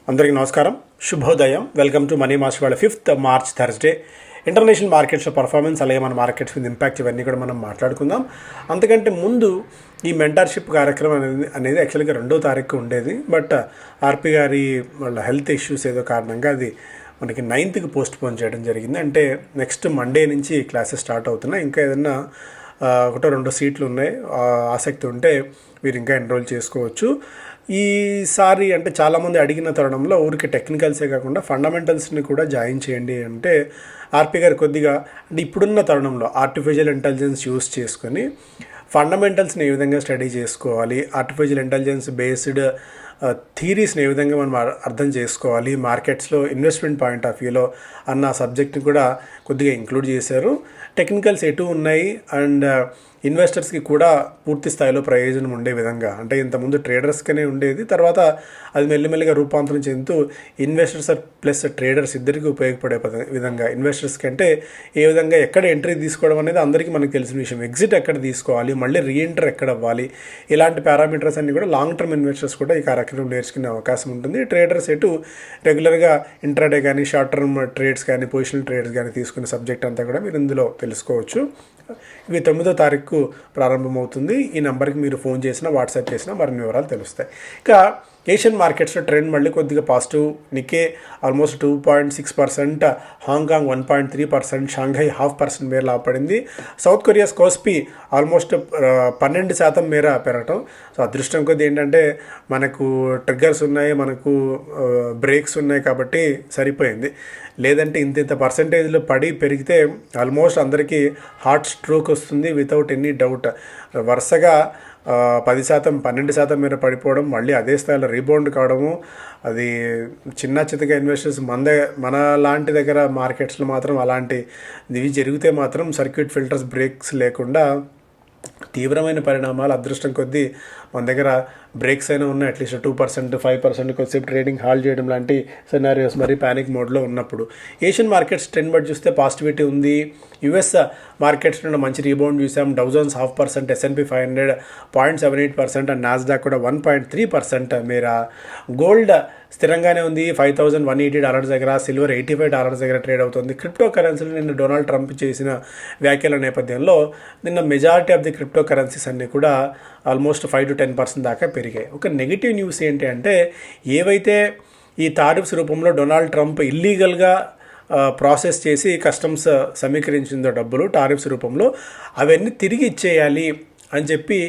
అందరికీ నమస్కారం, శుభోదయం. వెల్కమ్ టు మనీ మాస్టర్ వాళ్ళ 5th మార్చ్ థర్స్డే ఇంటర్నేషనల్ మార్కెట్స్లో పర్ఫార్మెన్స్, అలాగే మన మార్కెట్స్ మీద ఇంపాక్ట్, ఇవన్నీ కూడా మనం మాట్లాడుకుందాం. అంతకంటే ముందు ఈ మెంటర్షిప్ కార్యక్రమం అనేది యాక్చువల్గా 2వ తారీఖు ఉండేది. బట్ ఆర్పి గారి వాళ్ళ హెల్త్ ఇష్యూస్ ఏదో కారణంగా అది మనకి 9th పోస్ట్ పోన్ చేయడం జరిగింది. అంటే నెక్స్ట్ మండే నుంచి క్లాసెస్ స్టార్ట్ అవుతున్నాయి. ఇంకా ఏదన్నా 1-2 సీట్లు ఉన్నాయి, ఆసక్తి ఉంటే మీరు ఇంకా ఎన్రోల్ చేసుకోవచ్చు. ఈసారి అంటే చాలామంది అడిగిన తరుణంలో ఊరికి టెక్నికల్సే కాకుండా ఫండమెంటల్స్ని కూడా జాయిన్ చేయండి అంటే ఆర్పి గారు కొద్దిగా అంటే ఇప్పుడున్న తరుణంలో ఆర్టిఫిషియల్ ఇంటెలిజెన్స్ యూస్ చేసుకొని ఫండమెంటల్స్ని ఏ విధంగా స్టడీ చేసుకోవాలి, ఆర్టిఫిషియల్ ఇంటెలిజెన్స్ బేస్డ్ థీరీస్ని ఏ విధంగా మనం అర్థం చేసుకోవాలి, మార్కెట్స్లో ఇన్వెస్ట్మెంట్ పాయింట్ ఆఫ్ వ్యూలో అన్న సబ్జెక్ట్ని కూడా కొద్దిగా ఇంక్లూడ్ చేశారు. టెక్నికల్స్ ఎటు ఉన్నాయి అండ్ ఇన్వెస్టర్స్కి కూడా పూర్తి స్థాయిలో ప్రయోజనం ఉండే విధంగా, అంటే ఇంతకుముందు ట్రేడర్స్కనే ఉండేది, తర్వాత అది మెల్లిమెల్లిగా రూపాంతరం చెందుతూ ఇన్వెస్టర్స్ ప్లస్ ట్రేడర్స్ ఇద్దరికీ ఉపయోగపడే విధంగా, ఇన్వెస్టర్స్ కంటే ఏ విధంగా ఎక్కడ ఎంట్రీ తీసుకోవడం అనేది అందరికీ మనకు తెలిసిన విషయం, ఎగ్జిట్ ఎక్కడ తీసుకోవాలి, మళ్ళీ రీఎంటర్ ఎక్కడ అవ్వాలి, ఇలాంటి పారామీటర్స్ అన్నీ కూడా లాంగ్ టర్మ్ ఇన్వెస్టర్స్ కూడా ఈ కార్యక్రమం నేర్చుకునే అవకాశం ఉంటుంది. ట్రేడర్స్ ఎటు రెగ్యులర్గా ఇంట్రాడే కానీ షార్ట్ టర్మ్ ట్రేడ్స్ కానీ పొజిషనల్ ట్రేడ్స్ కానీ తీసుకునే సబ్జెక్ట్ అంతా కూడా మీరు ఇందులో తెలుసుకోవచ్చు. ఇవి 9వ తారీఖు ప్రారంభమవుతుంది. ఈ నెంబర్కి మీరు ఫోన్ చేసినా వాట్సాప్ చేసినా మరిన్ని వివరాలు తెలుస్తాయి. ఇక ఏషియన్ మార్కెట్స్లో ట్రెండ్ మళ్ళీ కొద్దిగా పాజిటివ్. నికే ఆల్మోస్ట్ 2.6%, హాంకాంగ్ 1.3%, షాంఘై 0.5% మేర లాభపడింది. సౌత్ కొరియా కోస్పీ ఆల్మోస్ట్ 12% మేర పెరగటం. సో అదృష్టం కొద్ది ఏంటంటే మనకు ట్రిగ్గర్స్ ఉన్నాయి, మనకు బ్రేక్స్ ఉన్నాయి కాబట్టి సరిపోయింది. లేదంటే ఇంత పర్సంటేజ్లో పెరిగితే ఆల్మోస్ట్ అందరికీ హార్ట్ స్ట్రోక్ వస్తుంది వితౌట్ ఎనీ డౌట్. వరుసగా 10%, 12% మీద పడిపోవడం, మళ్ళీ అదే స్థాయిలో రీబౌండ్ కావడము, అది చిన్న చితగా ఇన్వెస్టర్స్ మన లాంటి దగ్గర మార్కెట్స్లో మాత్రం అలాంటి ఇవి జరిగితే మాత్రం సర్క్యూట్ ఫిల్టర్స్ బ్రేక్స్ లేకుండా తీవ్రమైన పరిణామాలు. అదృష్టం కొద్దీ మన దగ్గర బ్రేక్స్ అయినా ఉన్నాయి, అట్లీస్ట్ 2%, 5% కొద్దిసేపు ట్రేడింగ్ హాల్ట్ చేయడం లాంటి సినారియోస్ మరి ప్యానిక్ మోడ్లో ఉన్నప్పుడు. ఏషియన్ మార్కెట్స్ ట్రెండ్ బట్టి చూస్తే పాజిటివిటీ ఉంది. యుఎస్ మార్కెట్స్ నుండి మంచి రీబౌండ్ చూసాం. డౌ జోన్స్ 0.5%, S&P 500 0.78% అండ్ నాస్డాక్ కూడా 1.3% మేర. గోల్డ్ స్థిరంగానే ఉంది, $5,180 దగ్గర. సిల్వర్ $85 దగ్గర ట్రేడ్ అవుతుంది. క్రిప్టో కరెన్సీలు నిన్న డొనాల్డ్ ట్రంప్ చేసిన వ్యాఖ్యల నేపథ్యంలో నిన్న majority of the crypto currencies అన్నీ కూడా ఆల్మోస్ట్ 5 to 10% దాకా పెరిగాయి. ఒక నెగిటివ్ న్యూస్ ఏంటి అంటే, ఏవైతే ఈ టారిఫ్స్ రూపంలో డొనాల్డ్ ట్రంప్ ఇల్లీగల్గా ప్రాసెస్ చేసి కస్టమ్స్ సమీకరించిందో డబ్బులు టారిఫ్స్ రూపంలో, అవన్నీ తిరిగి ఇచ్చేయాలి అని చెప్పి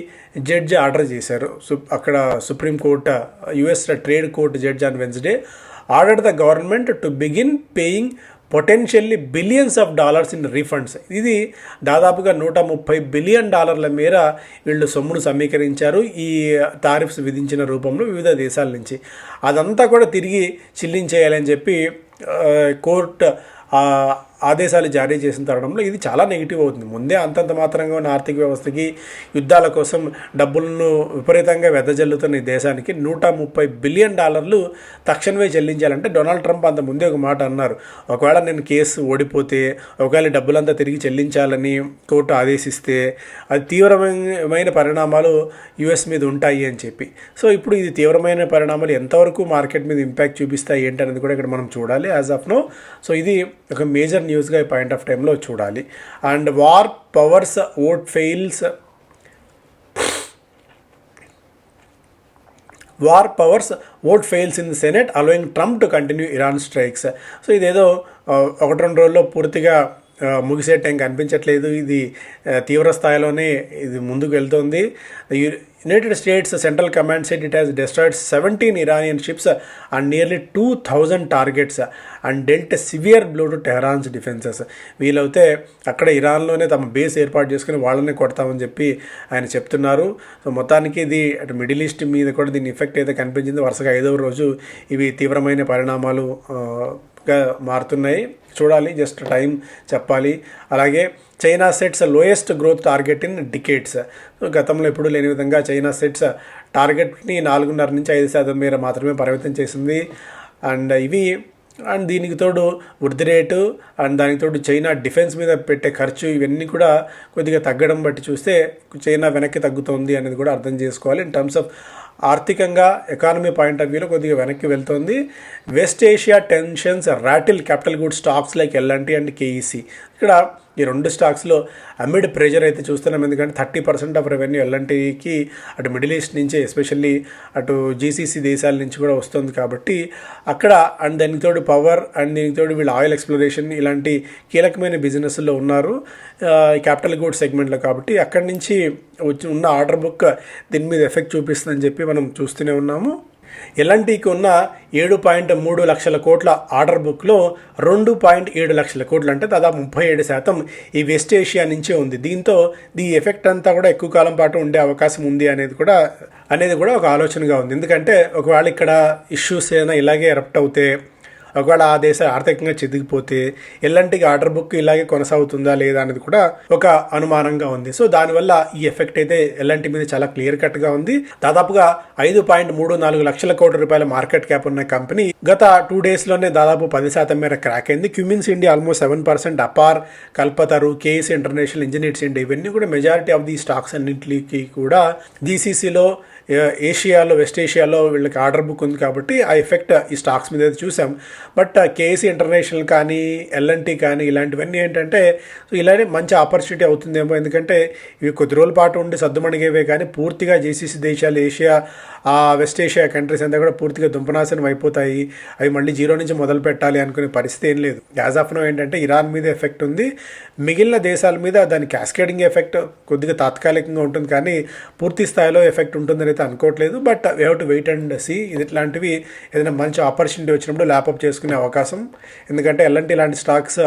జడ్జి ఆర్డర్ చేశారు. అక్కడ supreme court US trade court judge on Wednesday order the government to begin paying potentially billions of dollars in refunds. ఇది దాదాపుగా $130 బిలియన్ మేర వీళ్ళు సొమ్మును సమీకరించారు ఈ టారిఫ్స్ విధించిన రూపంలో వివిధ దేశాల నుంచి. అదంతా కూడా తిరిగి చెల్లించేయాలని చెప్పి కోర్టు ఆదేశాలు జారీ చేసిన తరుణంలో ఇది చాలా నెగిటివ్ అవుతుంది. ముందే అంతంత మాత్రంగా ఉన్న ఆర్థిక వ్యవస్థకి, యుద్ధాల కోసం డబ్బులను విపరీతంగా వెదజల్లుతున్న ఈ దేశానికి $130 బిలియన్ తక్షణమే చెల్లించాలంటే డొనాల్డ్ ట్రంప్ అంత ముందే ఒక మాట అన్నారు, ఒకవేళ నేను కేసు ఓడిపోతే, ఒకవేళ డబ్బులంతా తిరిగి చెల్లించాలని కోర్టు ఆదేశిస్తే అది తీవ్రమైన పరిణామాలు యుఎస్ మీద ఉంటాయి అని చెప్పి. సో ఇప్పుడు ఇది తీవ్రమైన పరిణామాలు ఎంతవరకు మార్కెట్ మీద ఇంపాక్ట్ చూపిస్తాయి ఏంటనేది కూడా ఇక్కడ మనం చూడాలి యాజ్ ఆఫ్ నో. సో ఇది ఒక మేజర్ న్యూస్గా ఈ పాయింట్ ఆఫ్ టైంలో చూడాలి. And war powers vote fails in the senate allowing Trump to continue Iran strikes. So ఇదేదో 1-2 రోజుల్లో పూర్తిగా ముగిసే టైం కనిపించట్లేదు. ఇది తీవ్ర స్థాయిలోనే ఇది ముందుకు వెళ్తుంది. United States Central Command said it has destroyed 17 Iranian ships and nearly 2,000 targets and dealt severe blow to Tehran's defences. వీలైతే అక్కడ ఇరాన్లోనే తమ బేస్ ఏర్పాటు చేసుకుని వాళ్ళనే కొడతామని చెప్పి ఆయన చెప్తున్నారు. సో మొత్తానికి ఇది అటు మిడిల్ ఈస్ట్ మీద కూడా దీని ఎఫెక్ట్ అయితే కనిపించింది. వరుసగా 5వ రోజు ఇవి తీవ్రమైన పరిణామాలు మారుతున్నాయి. చూడాలి, జస్ట్ టైం చెప్పాలి. అలాగే China sets lowest growth target in decades. గతంలో ఎప్పుడూ లేని విధంగా చైనా సెట్స్ టార్గెట్ని 4.5 నుంచి 5% మేర మాత్రమే పరిమితం చేసింది. అండ్ దీనికి తోడు వృద్ధి రేటు అండ్ దానికి తోడు చైనా డిఫెన్స్ మీద పెట్టే ఖర్చు ఇవన్నీ కూడా కొద్దిగా తగ్గడం బట్టి చూస్తే చైనా వెనక్కి తగ్గుతోంది అనేది కూడా అర్థం చేసుకోవాలి. ఇన్ టర్మ్స్ ఆఫ్ ఆర్థికంగా ఎకానమీ పాయింట్ ఆఫ్ వ్యూలో కొద్దిగా వెనక్కి వెళ్తుంది. West Asia tensions rattle capital goods stocks like LNT and KEC. ఇక్కడ ఈ రెండు స్టాక్స్లో అమిడ్ ప్రెజర్ అయితే చూస్తున్నాం. ఎందుకంటే 30% ఆఫ్ రెవెన్యూ ఎల్ఎన్టీకి అటు మిడిల్ ఈస్ట్ నుంచి, ఎస్పెషల్లీ అటు జీసీసీ దేశాల నుంచి కూడా వస్తుంది. కాబట్టి అక్కడ అండ్ దానికి తోడు పవర్ అండ్ దీనికి తోడు వీళ్ళు ఆయిల్ ఎక్స్ప్లోరేషన్ ఇలాంటి కీలకమైన బిజినెస్లో ఉన్నారు ఈ క్యాపిటల్ గూడ్స్ సెగ్మెంట్లో. కాబట్టి అక్కడి నుంచి ఉన్న ఆర్డర్ బుక్ దీని మీద ఎఫెక్ట్ చూపిస్తుందని చెప్పి మనం చూస్తూనే ఉన్నాము. ఎల్ఎన్టీకి ఉన్న 7.3 లక్షల కోట్ల ఆర్డర్ బుక్లో 2.7 లక్షల కోట్లు అంటే దాదాపు 37% ఈ వెస్ట్ ఏషియా నుంచే ఉంది. దీంతో ఈ ఎఫెక్ట్ అంతా కూడా ఎక్కువ కాలం పాటు ఉండే అవకాశం ఉంది అనేది కూడా ఒక ఆలోచనగా ఉంది. ఎందుకంటే ఒకవేళ ఇక్కడ ఇష్యూస్ ఏదైనా ఇలాగే ఎరప్ట్ అవుతే, ఒకవేళ ఆ దేశ ఆర్థికంగా చెదిగిపోతే ఎల్ఎన్టీకి ఆర్డర్ బుక్ ఇలాగే కొనసాగుతుందా లేదా అనేది కూడా ఒక అనుమానంగా ఉంది. సో దానివల్ల ఈ ఎఫెక్ట్ అయితే ఎల్ఎన్టీ మీద చాలా క్లియర్ కట్గా ఉంది. దాదాపుగా 5.34 లక్షల కోట్ల రూపాయల మార్కెట్ క్యాప్ ఉన్న కంపెనీ గత 2 డేస్లోనే దాదాపు 10% మేర క్రాక్ అయింది. Cummins India almost 7%, Apar, Kalpataru, KS International, Engineers India ఇవన్నీ కూడా మెజారిటీ ఆఫ్ ది స్టాక్స్ అన్నింటికి కూడా జీసీసీలో, ఏషియాలో, వెస్ట్ ఏషియాలో వీళ్ళకి ఆర్డర్ బుక్ ఉంది. కాబట్టి ఆ ఎఫెక్ట్ ఈ స్టాక్స్ మీద అయితే చూసాం. బట్ కేఎస్సీ ఇంటర్నేషనల్ కానీ, ఎల్ఎన్టీ కానీ ఇలాంటివన్నీ ఏంటంటే ఇలానే మంచి ఆపర్చునిటీ అవుతుందేమో. ఎందుకంటే ఇవి కొద్ది రోజుల పాటు ఉండి సర్దుమణిగేవే కానీ పూర్తిగా జీసీసీ దేశాలు, ఏషియా, వెస్ట్ ఏషియా కంట్రీస్ అంతా కూడా పూర్తిగా దుంపనాశనం అయిపోతాయి. అవి మళ్ళీ జీరో నుంచి మొదలు పెట్టాలి అనుకునే పరిస్థితి ఏం లేదు. యాజ్ ఆఫ్ నో ఏంటంటే ఇరాన్ మీద ఎఫెక్ట్ ఉంది, మిగిలిన దేశాల మీద దాని క్యాస్కేడింగ్ ఎఫెక్ట్ కొద్దిగా తాత్కాలికంగా ఉంటుంది, కానీ పూర్తి స్థాయిలో ఎఫెక్ట్ ఉంటుందని అయితే అనుకోవట్లేదు. But we have to wait and see. ఇట్లాంటివి ఏదైనా మంచి ఆపర్చునిటీ వచ్చినప్పుడు ల్యాప్అప్ చేసుకునే అవకాశం. ఎందుకంటే ఎల్ఎన్టీ లాంటి స్టాక్స్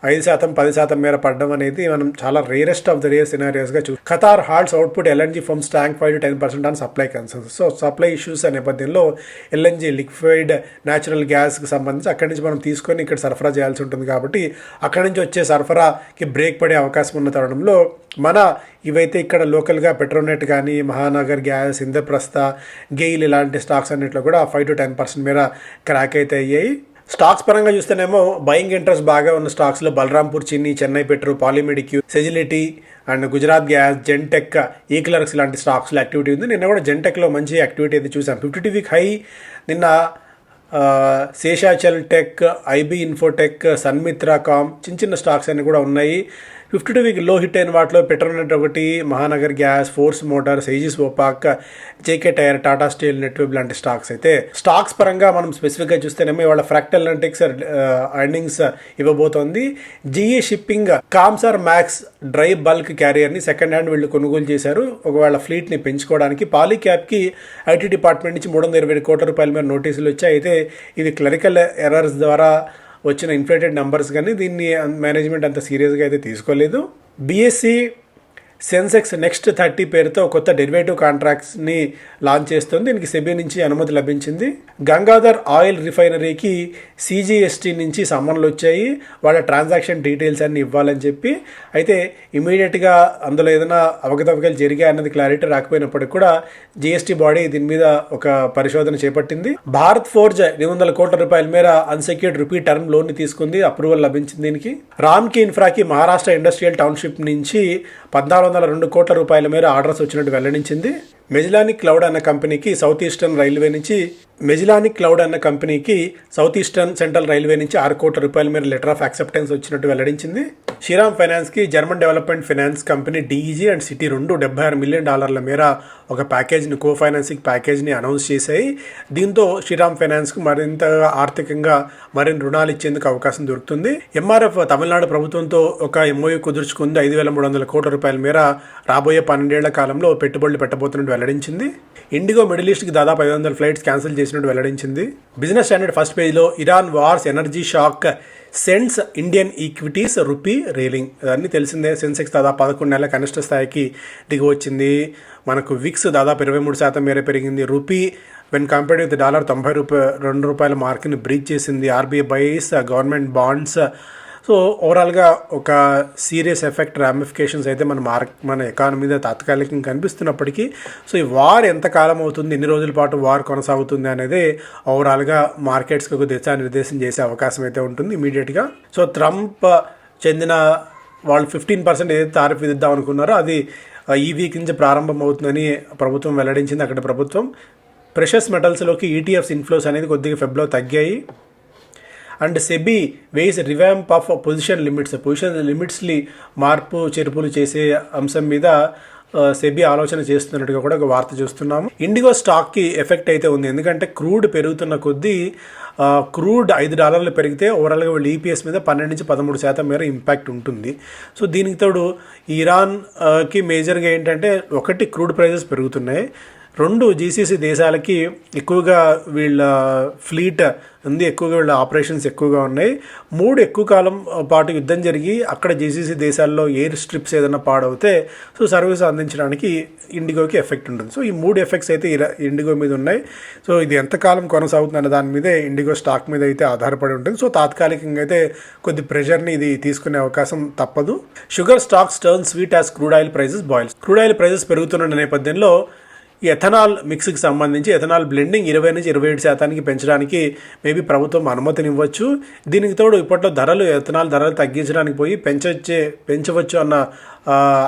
5%, 10% మేర పడడం అనేది మనం చాలా రేరెస్ట్ ఆఫ్ ద రేర్ సినారియోస్గా Qatar halts output LNG firms tank 5 to 10% on supply concerns. So supply issues నేపథ్యంలో ఎల్ఎన్జీ లిక్విడ్ న్యాచురల్ గ్యాస్కి సంబంధించి అక్కడి నుంచి మనం తీసుకొని ఇక్కడ సరఫరా చేయాల్సి ఉంటుంది. కాబట్టి అక్కడి నుంచి వచ్చే సరఫరాకి బ్రేక్ పడే అవకాశం ఉన్న తరుణంలో ఇవైతే ఇక్కడ లోకల్గా పెట్రోనెట్ కానీ, మహానగర్ గ్యాస్, ఇంద్రప్రస్థ, గెయిల్ ఇలాంటి స్టాక్స్ అన్నింటిలో కూడా 5 to 10% మేర క్రాక్ అయితే అయ్యాయి. స్టాక్స్ పరంగా చూస్తేనేమో బయింగ్ ఇంట్రెస్ట్ బాగా ఉన్న స్టాక్స్లో Balrampur Chini, Chennai Petro, Polymedicure, Sagility and Gujarat Gas, Zentech, eClerx లాంటి స్టాక్స్లో యాక్టివిటీ ఉంది. నిన్న కూడా జెన్టెక్లో మంచి యాక్టివిటీ అయితే చూసాం. 52 వీక్ హై నిన్న శేషాచల్ tech, IB Infotech, Sanmitra com చిన్న స్టాక్స్ అన్ని కూడా ఉన్నాయి. 52 వీక్ లో హిట్ అయిన వాటిలో పెట్రోనెట్ ఒకటి, Mahanagar Gas, Force Motors, Aegis Vopak, JK Tyre, Tata Steel, Netweb లాంటి స్టాక్స్ అయితే. స్టాక్స్ పరంగా మనం స్పెసిఫిక్గా చూస్తేనేమో ఇవాళ ఫ్రాక్టల్ అనలిటిక్స్ ఎర్నింగ్స్ ఇవ్వబోతోంది. GE Shipping Kamsarmax dry bulk క్యారియర్ని సెకండ్ హ్యాండ్ వీళ్ళు కొనుగోలు చేశారు ఒకవేళ ఫ్లీట్ని పెంచుకోవడానికి. పాలీక్యాప్కి ఐటీ డిపార్ట్మెంట్ నుంచి 320 కోట్ల రూపాయల మీద నోటీసులు వచ్చాయి. అయితే ఇది క్లరికల్ ఎర్రర్స్ ద్వారా వచ్చిన ఇన్ఫ్లేటెడ్ నెంబర్స్, కానీ దీన్ని మేనేజ్మెంట్ అంత సీరియస్గా అయితే తీసుకోలేదు. బీఎస్సీ సెన్సెక్స్ నెక్స్ట్ 30 పేరుతో కొత్త డెరివేటివ్ కాంట్రాక్ట్స్ని లాంచ్ చేస్తుంది. దీనికి సెబీ నుంచి అనుమతి లభించింది. గంగాధర్ ఆయిల్ రిఫైనరీకి సిజిఎస్టీ నుంచి సమ్మన్లు వచ్చాయి, వాళ్ళ ట్రాన్సాక్షన్ డీటెయిల్స్ అన్ని ఇవ్వాలని చెప్పి. అయితే ఇమీడియట్గా అందులో ఏదైనా అవకతవకలు జరిగాయి అన్నది క్లారిటీ రాకపోయినప్పటికీ కూడా జిఎస్టీ బాడీ దీని మీద ఒక పరిశోధన చేపట్టింది. భారత్ ఫోర్జ్ 200 కోట్ల రూపాయల మేర అన్సెక్యూర్డ్ రూపీ టర్మ్ లోన్ని తీసుకుంది, అప్రూవల్ లభించింది దీనికి. రామ్కి ఇన్ఫ్రాకి మహారాష్ట్ర ఇండస్ట్రియల్ టౌన్షిప్ నుంచి 1402 కోట్ల రూపాయల మేర ఆర్డర్స్ వచ్చినట్టు వెల్లడించింది. మెజిలానిక్ క్లౌడ్ అన్న కంపెనీకి సౌత్ ఈస్టర్న్ సెంట్రల్ రైల్వే నుంచి 6 కోట్ల రూపాయల మేర లెటర్ ఆఫ్ యాక్సెప్టెన్స్ వచ్చినట్టు వెల్లడించింది. శ్రీరామ్ ఫైనాన్స్కి German development finance company DEG and Citi రెండు $76 మిలియన్ మేర ఒక ప్యాకేజ్ని, కో ఫైనాన్సింగ్ ప్యాకేజ్ని అనౌన్స్ చేశాయి. దీంతో శ్రీరామ్ ఫైనాన్స్కు మరింత ఆర్థికంగా మరిన్ని రుణాలు ఇచ్చేందుకు అవకాశం దొరుకుతుంది. ఎంఆర్ఎఫ్ తమిళనాడు ప్రభుత్వంతో ఒక ఎంఓయూ కుదుర్చుకుంది. 5,300 కోట్ల రూపాయల మేర రాబోయే 12 ఏళ్ల కాలంలో పెట్టుబడులు పెట్టబోతున్నట్టు వెల్లడించింది. ఇండిగో మిడిల్ ఈస్ట్కి దాదాపు 500 ఫ్లైట్స్ క్యాన్సిల్ చేసినట్టు వెల్లడించింది. బిజినెస్ స్టాండర్డ్ ఫస్ట్ పేజ్లో Iran wars energy shock cents Indian equities rupee railing. అన్నీ తెలిసిందే. సెన్సెక్స్ దాదాపు 11 నెలల కనిష్ట స్థాయికి దిగి వచ్చింది. మనకు విక్స్ దాదాపు 23% మేర పెరిగింది. Rupee when compared with dollar $92 మార్క్ని బ్రీచ్ చేసింది. RBI buys government bonds. So ఓవరాల్గా ఒక సీరియస్ ఎఫెక్ట్, రామిఫికేషన్స్ అయితే మన ఎకానమీ మీద తాత్కాలికంగా కనిపిస్తున్నప్పటికీ, సో ఈ వార్ ఎంతకాలం అవుతుంది, ఎన్ని రోజుల పాటు వార్ కొనసాగుతుంది అనేది ఓవరాల్గా మార్కెట్స్కి ఒక దిశానిర్దేశం చేసే అవకాశం అయితే ఉంటుంది ఇమీడియట్గా. సో ట్రంప్ చెందిన వాళ్ళు 15% ఏదైతే టారిఫ్ విధిద్దాం అనుకున్నారో అది ఈ వీక్ నుంచి ప్రారంభం అవుతుందని ప్రభుత్వం వెల్లడించింది. అక్కడ ప్రభుత్వం ప్రెషస్ మెటల్స్లోకి ఈటీఎఫ్స్ ఇన్ఫ్లోస్ అనేది కొద్దిగా ఫెబ్లో తగ్గాయి. And SEBI weighs revamp of position లిమిట్స్ని మార్పు చేర్పులు చేసే అంశం మీద సెబీ ఆలోచన చేస్తున్నట్టుగా కూడా ఒక వార్త చూస్తున్నాము. ఇండిగో స్టాక్కి ఎఫెక్ట్ అయితే ఉంది, ఎందుకంటే క్రూడ్ పెరుగుతున్న కొద్దీ క్రూడ్ $5 పెరిగితే ఓవరాల్గా వీళ్ళు ఈపీఎస్ మీద 12-13% మేర ఇంపాక్ట్ ఉంటుంది. సో దీనికి తోడు ఇరాన్కి మేజర్గా ఏంటంటే, ఒకటి క్రూడ్ ప్రైజెస్ పెరుగుతున్నాయి, 2 జీసీసీ దేశాలకి ఎక్కువగా వీళ్ళ ఫ్లీట్ ఉంది, ఎక్కువగా వీళ్ళ ఆపరేషన్స్ ఎక్కువగా ఉన్నాయి, 3 ఎక్కువ కాలం పాటు యుద్ధం జరిగి అక్కడ జీసీసీ దేశాల్లో ఎయిర్ స్ట్రిప్స్ ఏదైనా పాడవుతే సో సర్వీస్ అందించడానికి ఇండిగోకి ఎఫెక్ట్ ఉంటుంది. సో ఈ 3 ఎఫెక్ట్స్ అయితే ఇండిగో మీద ఉన్నాయి. సో ఇది ఎంతకాలం కొనసాగుతుంది అన్న దాని మీదే ఇండిగో స్టాక్ మీద అయితే ఆధారపడి ఉంటుంది. సో తాత్కాలికంగా అయితే కొద్ది ప్రెషర్ని ఇది తీసుకునే అవకాశం తప్పదు. Sugar stocks turn sweet as crude oil prices boils. Crude oil prices పెరుగుతున్న నేపథ్యంలో ఈ ఎథనాల్ మిక్స్కి సంబంధించి ఎథనాల్ బ్లెండింగ్ 20-27% పెంచడానికి మేబీ ప్రభుత్వం అనుమతినివ్వచ్చు. దీనికి తోడు ఇప్పట్లో ఎథనాల్ ధరలు తగ్గించడానికి పోయి పెంచవచ్చు అన్న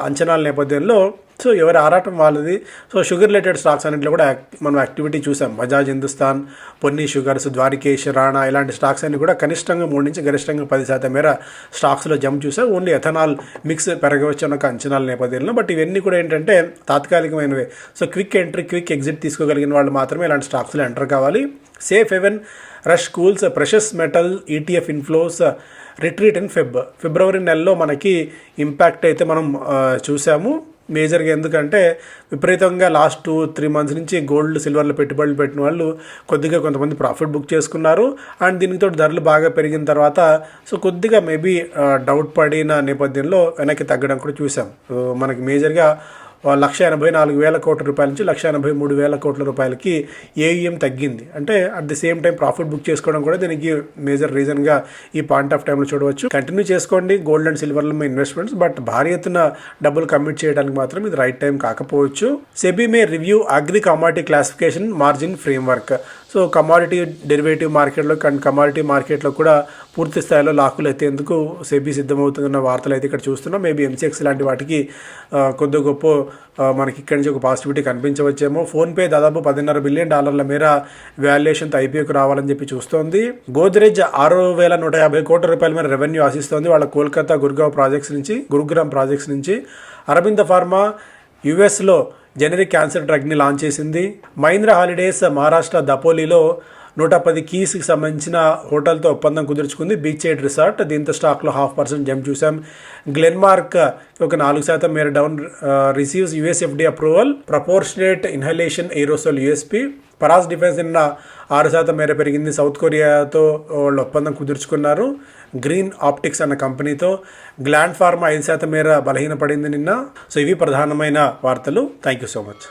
అంచనాల నేపథ్యంలో సో ఎవరి ఆరాటం వాళ్ళది. సో షుగర్ రిలేటెడ్ స్టాక్స్ అన్నింటిలో కూడా మనం యాక్టివిటీ చూసాం. బజాజ్ హిందుస్థాన్, పొన్ని షుగర్స్, ద్వారికేష్, రాణా ఇలాంటి స్టాక్స్ అన్ని కూడా కనిష్టంగా 3 నుంచి గరిష్టంగా 10% మేర స్టాక్స్లో జంప్ చూసాం. ఓన్లీ ఎథనాల్ మిక్స్ పెరగవచ్చు అన్న అంచనాల నేపథ్యంలో. బట్ ఇవన్నీ కూడా ఏంటంటే తాత్కాలికమైనవే. So quick entry, quick exit తీసుకోగలిగిన వాళ్ళు మాత్రమే ఇలాంటి స్టాక్స్లో ఎంటర్ కావాలి. Safe haven rush cools precious metal ETF inflows retreat in February నెలలో మనకి ఇంపాక్ట్ అయితే మనం చూసాము మేజర్గా. ఎందుకంటే విపరీతంగా లాస్ట్ 2-3 మంత్స్ నుంచి గోల్డ్, సిల్వర్లో పెట్టుబడులు పెట్టిన వాళ్ళు కొద్దిగా కొంతమంది ప్రాఫిట్ బుక్ చేసుకున్నారు. అండ్ దీనితో ధరలు బాగా పెరిగిన తర్వాత సో కొద్దిగా మేబీ డౌట్ పడిన నేపథ్యంలో వెనక్కి తగ్గడం కూడా చూసాం. మనకి మేజర్గా 1,84,000 కోట్ల రూపాయల నుంచి 1,83,000 కోట్ల రూపాయలకి ఏఈఎం తగ్గింది. అంటే at the same time profit book చేసుకోవడం కూడా దీనికి మేజర్ రీజన్గా ఈ పాయింట్ ఆఫ్ టైంలో చూడవచ్చు. కంటిన్యూ చేసుకోండి గోల్డ్ అండ్ సిల్వర్లో మీ ఇన్వెస్ట్మెంట్స్, బట్ భారీ ఎత్తున డబ్బులు కమిట్ చేయడానికి మాత్రం ఇది రైట్ టైం కాకపోవచ్చు. SEBI may review agri commodity classification margin framework. So commodity derivative మార్కెట్లో అండ్ కమాడిటీ మార్కెట్లో కూడా పూర్తి స్థాయిలో లాకులు ఎత్తేందుకు సెబీ సిద్ధమవుతున్న వార్తలు అయితే ఇక్కడ చూస్తున్నాం. మేబీ ఎంసీఎక్స్ లాంటి వాటికి కొద్ది గొప్ప మనకి ఇక్కడి నుంచి ఒక పాజిటివిటీ కనిపించవచ్చేమో. ఫోన్పే దాదాపు $10.5 బిలియన్ మేర వాల్యుయేషన్తో ఐపీఓకి రావాలని చెప్పి చూస్తోంది. గోద్రేజ్ 6,150 కోట్ల రూపాయల మేర రెవెన్యూ ఆశిస్తోంది వాళ్ళ కోల్కతా, గురుగ్రామ్ ప్రాజెక్ట్స్ నుంచి. అరబింద ఫార్మా యుఎస్లో జెనరిక్ క్యాన్సర్ డ్రగ్ని లాంచ్ చేసింది. మహీంద్రా హాలిడేస్ మహారాష్ట్ర దపోలీలో 110 కీస్కి సంబంధించిన హోటల్తో ఒప్పందం కుదుర్చుకుంది, బీచ్ సైడ్ రిసార్ట్. దీంతో స్టాక్లో 0.5% జంప్ చూసాం. గ్లెన్మార్క్ ఒక 4% మేర down, receives USFDA approval proportionate inhalation aerosol USP. Paras defence నిన్న 6% మేర పెరిగింది. సౌత్ కొరియాతో వాళ్ళు ఒప్పందం కుదుర్చుకున్నారు గ్రీన్ ఆప్టిక్స్ అన్న కంపెనీతో. గ్లాండ్ ఫార్మా 5% మేర బలహీనపడింది నిన్న. సో ఇవి ప్రధానమైన వార్తలు. Thank you so much.